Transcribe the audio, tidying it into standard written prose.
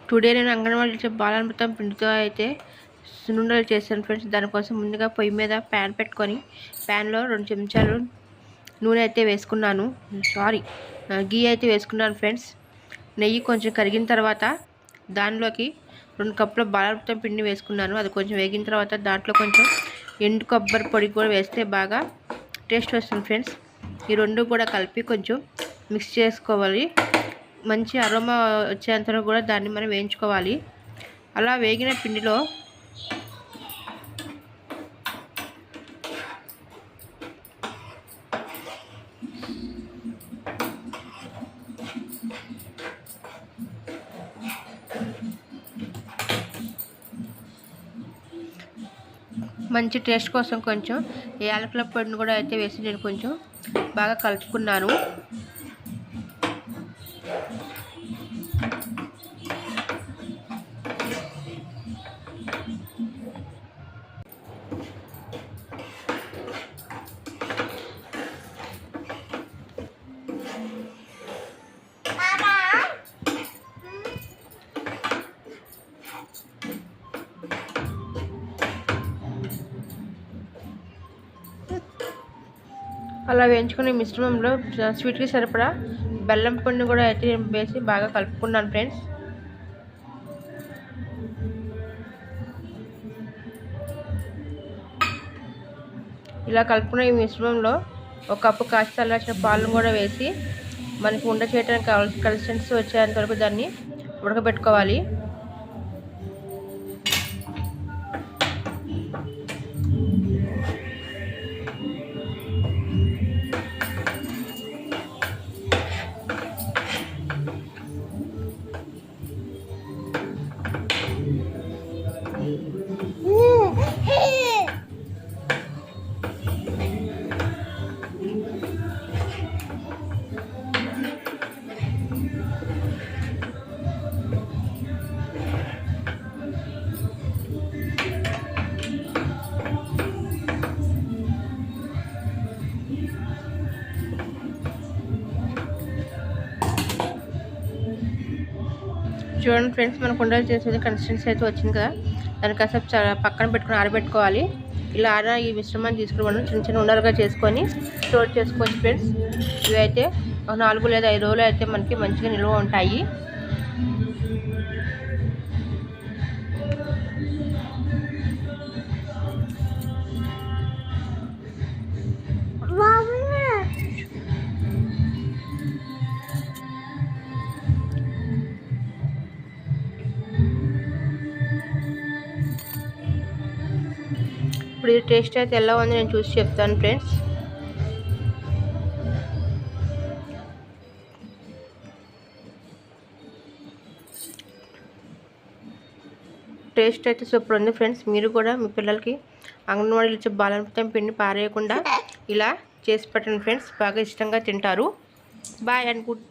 Today నేను అంగన్వాడీ బాలామృతం పిండితో అయితే సున్నుండలు చేశాను ఫ్రెండ్స్. దానికోసం ముందుగా పొయ్యి మీద ప్యాన్ పెట్టుకొని ప్యాన్లో 2 చెంచాలు నూనె అయితే వేసుకున్నాను. గీ అయితే వేసుకున్నాను ఫ్రెండ్స్. నెయ్యి కొంచెం కరిగిన తర్వాత దానిలోకి 2 కప్పుల బాలామృతం పిండి వేసుకున్నాను. అది కొంచెం వేగిన తర్వాత దాంట్లో కొంచెం ఎండు కొబ్బరి పొడి కూడా వేస్తే బాగా టేస్ట్ వస్తుంది ఫ్రెండ్స్. ఈ రెండు కూడా కలిపి కొంచెం మిక్స్ చేసుకోవాలి. మంచి అరోమా వచ్చేంత కూడా దాన్ని మనం వేయించుకోవాలి. అలా వేగిన పిండిలో మంచి టేస్ట్ కోసం కొంచెం యాలకుల పొడిని కూడా అయితే వేసి నేను కొంచెం బాగా కలుపుకున్నాను. అలా వేయించుకునే మిశ్రమంలో స్వీట్కి సరిపడా బెల్లం పొడిని కూడా అయితే వేసి బాగా కలుపుకున్నాను ఫ్రెండ్స్. ఇలా కలుపుకున్న ఈ మిశ్రమంలో 1 కప్పు కాచి చల్లార్చిన పాలను కూడా వేసి మనకి ఉండ చేయడానికి కావాల్సిన కన్సిస్టెన్సీ వచ్చేంత వరకు దాన్ని ఉడకబెట్టుకోవాలి. చూడండి ఫ్రెండ్స్, మనకు ఉండలు చేసేది కన్సిస్టెన్సీ అయితే వచ్చింది కదా. దాన్ని కాసేపు పక్కన పెట్టుకుని ఆరబెట్టుకోవాలి. ఇలా ఈ మిశ్రమాన్ని తీసుకుని మనం చిన్న చిన్న ఉండలుగా చేసుకొని స్టోర్ చేసుకోవచ్చు ఫ్రెండ్స్. ఇవి అయితే 4 లేదా 5 రోజులు అయితే మనకి మంచిగా నిల్వ ఉంటాయి. ఇప్పుడు ఇది టేస్ట్ అయితే ఎలా ఉంది నేను చూసి చెప్తాను ఫ్రెండ్స్. టేస్ట్ అయితే సూపర్ ఉంది ఫ్రెండ్స్. మీరు కూడా మీ పిల్లలకి అంగన్వాడీలో ఇచ్చే బాలామృతం పిండి పారేయకుండా ఇలా చేసి పెట్టండి ఫ్రెండ్స్. బాగా ఇష్టంగా తింటారు. Bye and good